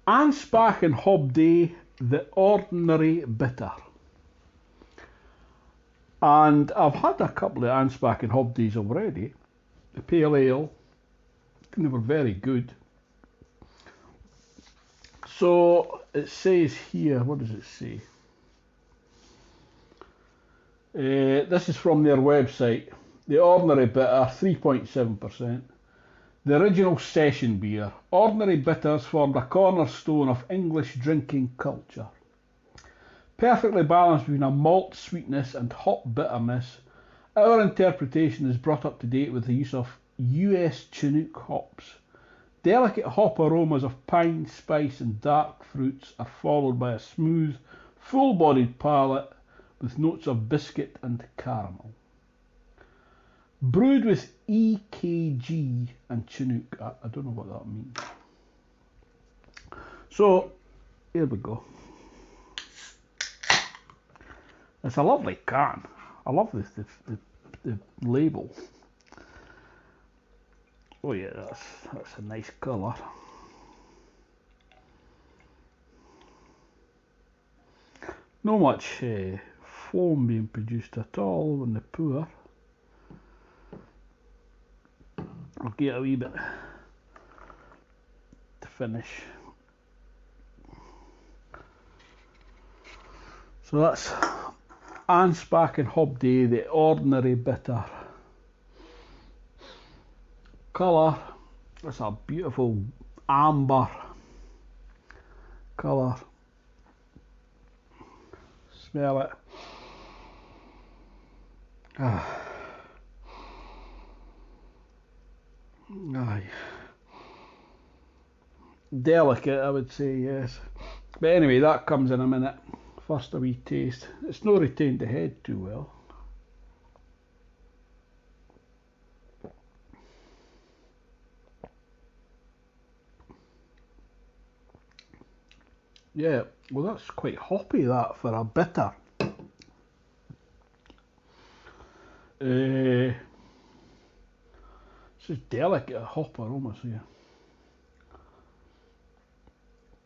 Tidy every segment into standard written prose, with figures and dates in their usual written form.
Anspach and Hobday, the ordinary bitter. And I've had a couple of Anspach and Hobdays already. The pale ale, and they were very good. So it says here, what does it say? This is from their website. The ordinary bitter, 3.7%. The original session beer. Ordinary bitters formed a cornerstone of English drinking culture. Perfectly balanced between a malt sweetness and hop bitterness, our interpretation is brought up to date with the use of US Chinook hops. Delicate hop aromas of pine, spice and dark fruits are followed by a smooth, full-bodied palate with notes of biscuit and caramel. Brewed with EKG and Chinook. I don't know what that means. So, here we go. It's a lovely can. I love the label. Oh yeah, that's a nice colour. Not much foam being produced at all when they pour. I'll get a wee bit to finish. So that's Anspach and Hobday, the ordinary bitter. Colour, that's a beautiful amber colour. Smell it. Aye. Delicate, I would say, yes. But anyway, that comes in a minute. First a wee taste. It's not retained the head too well. Yeah, well that's quite hoppy that for a bitter. It's just delicate hop aromas here.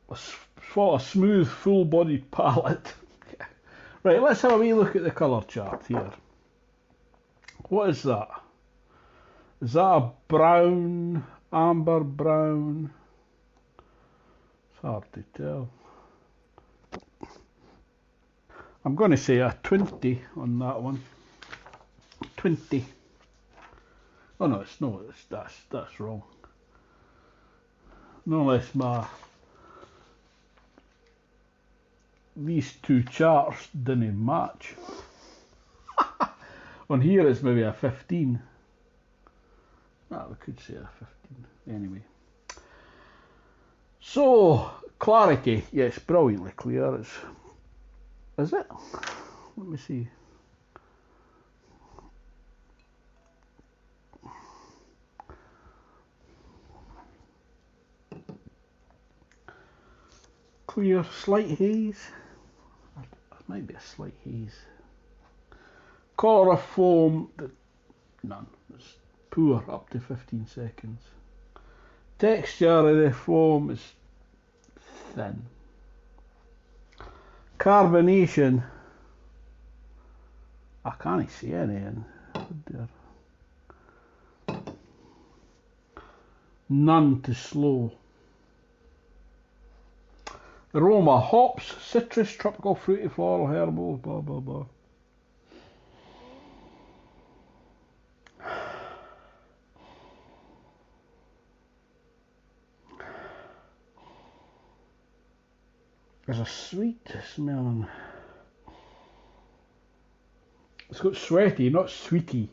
A smooth, full-bodied palate. Right, let's have a wee look at the colour chart here. What is that? Is that a brown, amber brown? It's hard to tell. I'm going to say a 20 on that one. 20. Oh no, it's no, that's wrong. No less these two charts didn't match. On here it's maybe a 15. We could say a 15. Anyway. So, clarity. Yes, brilliantly clear. Is it? Let me see. Clear, slight haze. It might be a slight haze. Colour of foam, none. It's poor, up to 15 seconds. Texture of the foam is thin. Carbonation, I can't see any in there. None to slow. Aroma, hops, citrus, tropical, fruity, floral, herbal, blah blah blah. There's a sweet smelling. It's got sweaty, not sweety.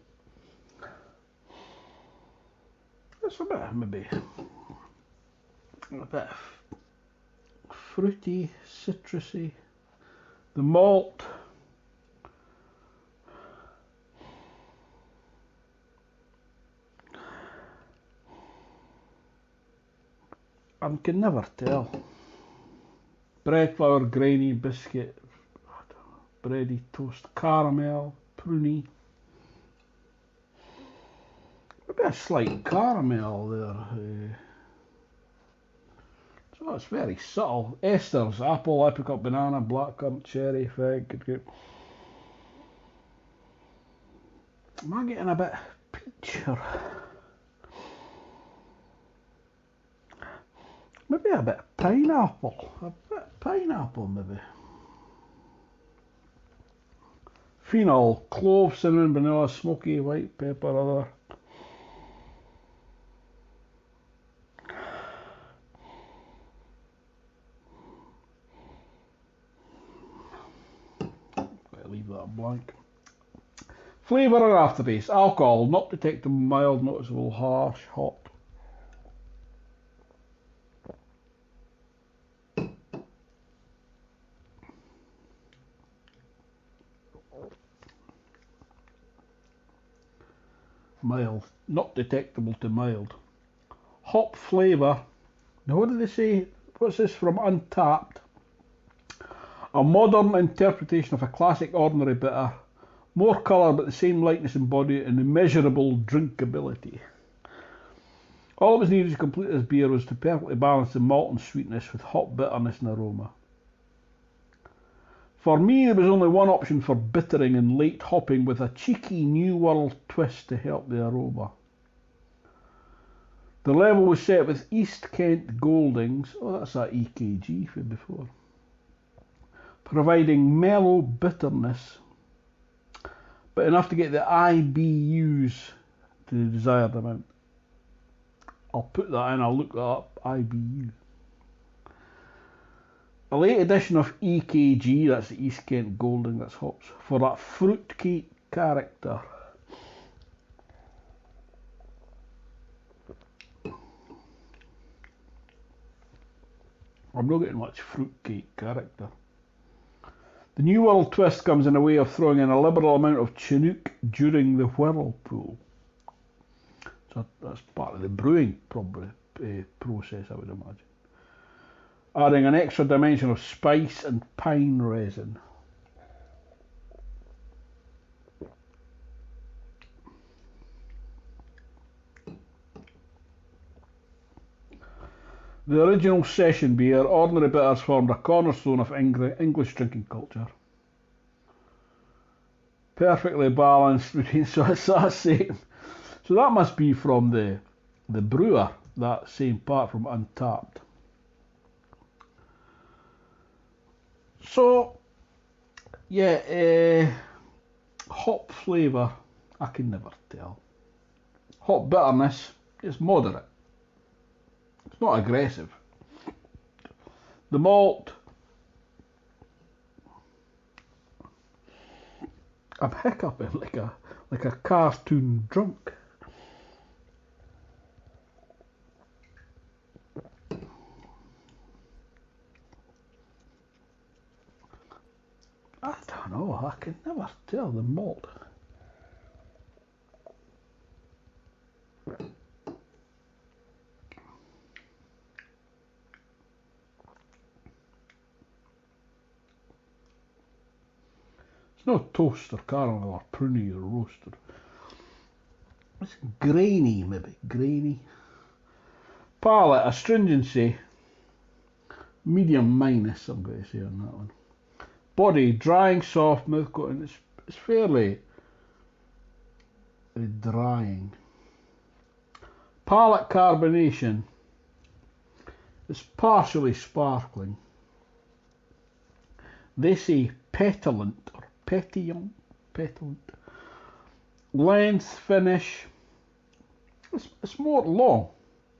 It's a bit, maybe, a bit fruity, citrusy. The malt. I can never tell. Bread flour, grainy, biscuit, bready, toast, caramel, pruny. Maybe a slight caramel there. So it's very subtle. Esters, apple, apricot, banana, blackcurrant, cherry, fig. Good. Am I getting a bit peach or maybe a bit of pineapple? A bit of pineapple maybe. Phenol, clove, cinnamon, vanilla, smoky, white pepper, other. Leave that blank. Flavour and aftertaste. Alcohol, not detectable, mild, noticeable, harsh, hot. Mild, not detectable to mild. Hop flavour. Now what do they say? What's this from Untapped? A modern interpretation of a classic ordinary bitter. More colour but the same lightness in body and immeasurable drinkability. All that was needed to complete this beer was to perfectly balance the malt and sweetness with hop bitterness and aroma. For me, there was only one option for bittering and late hopping with a cheeky New World twist to help the aroma. The level was set with East Kent Goldings, oh that's that EKG from before, providing mellow bitterness, but enough to get the IBUs to the desired amount. I'll put that in, I'll look that up, IBU. A late edition of EKG, that's the East Kent Golding, that's hops, for that fruitcake character. I'm not getting much fruitcake character. The New World twist comes in a way of throwing in a liberal amount of Chinook during the whirlpool. So that's part of the brewing process, I would imagine. Adding an extra dimension of spice and pine resin. The original session beer, ordinary bitters, formed a cornerstone of English drinking culture. Perfectly balanced between, so it's that same. So that must be from the brewer, that same part from Untapped. So, yeah, hop flavour, I can never tell. Hop bitterness is moderate. It's not aggressive. The malt, I'm hiccuping like a cartoon drunk. I don't know, I can never tell the malt. It's no toast or caramel or pruny or roasted. It's grainy, maybe, grainy. Palate, astringency, medium minus, I'm going to say on that one. Body, drying, soft, mouth coating, it's fairly drying. Palate carbonation, it's partially sparkling. They say petulant or petulant. Length, finish, it's more long,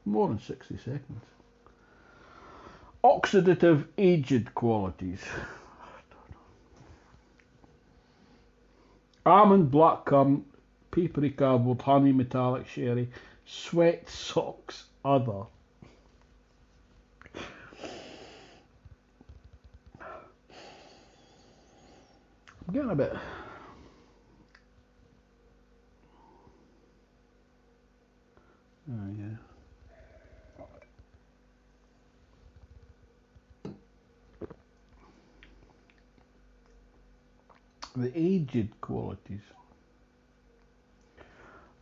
more than 60 seconds. Oxidative aged qualities. Almond, blackcurrant, papery cardboard, honey, metallic, sherry, sweat, socks, other. I'm getting a bit. Oh yeah. The aged qualities.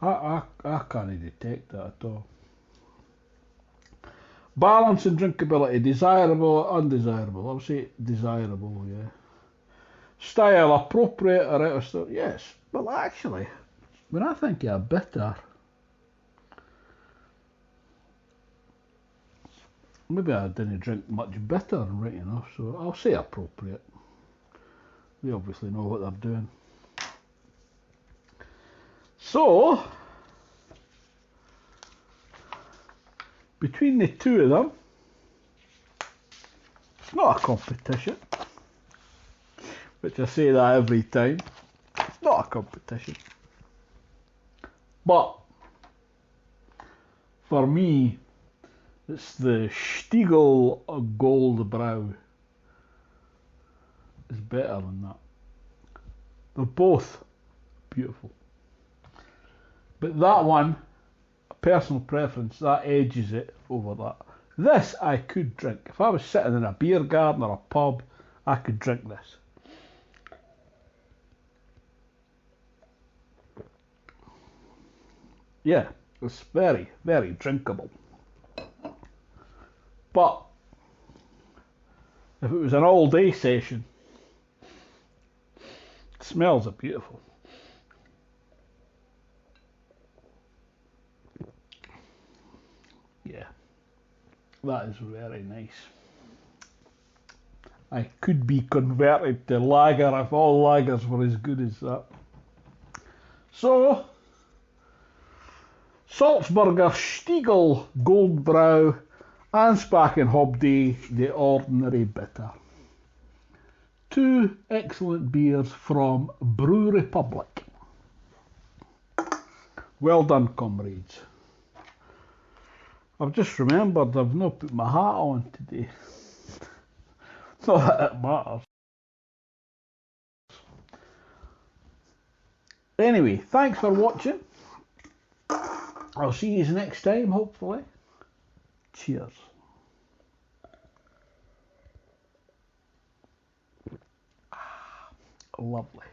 I can't detect that at all. Balance and drinkability, desirable or undesirable? I'll say desirable, yeah. Style, appropriate or out of stock? Yes. Well, actually, when I think of a bitter, maybe I didn't drink much bitter, right enough, so I'll say appropriate. They obviously know what they're doing. So, between the two of them, it's not a competition, which I say that every time. It's not a competition. But, for me, it's the Stiegl Goldbrau is better than that. They're both beautiful. But that one, personal preference, that edges it over that. This I could drink. If I was sitting in a beer garden or a pub, I could drink this. Yeah, it's very, very drinkable. But if it was an all day session, it smells are beautiful. Yeah, that is very nice. I could be converted to lager if all lagers were as good as that. So, Salzburger Stiegl Goldbrau Anspach Hobday, the Ordinary Bitter. Two excellent beers from Brew Republic. Well done, comrades. I've just remembered I've not put my hat on today. Not that it matters. Anyway, thanks for watching. I'll see you next time, hopefully. Cheers. Lovely.